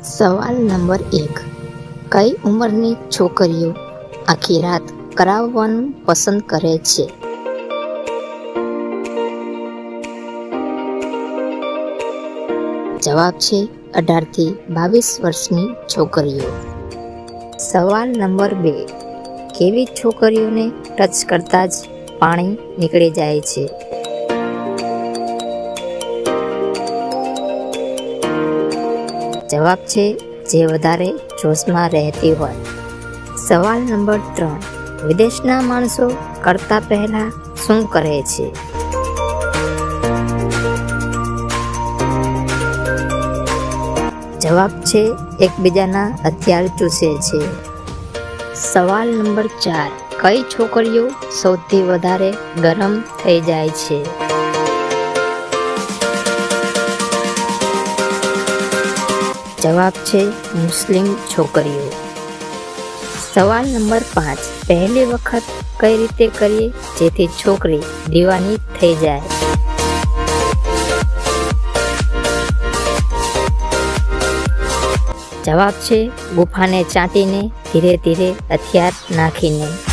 સવાલ નંબર 1. કઈ ઉંમરની છોકરીઓ આખી રાત કરાવવાનું પસંદ કરે છે? જવાબ છે 18 થી 22 વર્ષની છોકરીઓ. સવાલ નંબર 2. કેવી છોકરીઓને ટચ કરતા જ પાણી નીકળી જાય છે? જવાબ છે જે વધારે જોશમાં રહેતી હોય. સવાલ નંબર 3. વિદેશના માણસો કરતા પહેલા શું કરે છે? જવાબ છે એકબીજાના હથિયાર ચૂસે છે. સવાલ નંબર 4. કઈ છોકરીઓ સૌથી વધારે ગરમ થઈ જાય છે? જવાબ છે મુસ્લિમ છોકરીઓ. સવાલ નંબર 5. પહેલી વખત કઈ રીતે કરીએ જેથી છોકરી દીવાની થઈ જાય? જવાબ છે ગુફાને ચાટીને ધીરે ધીરે હથિયાર નાખીને.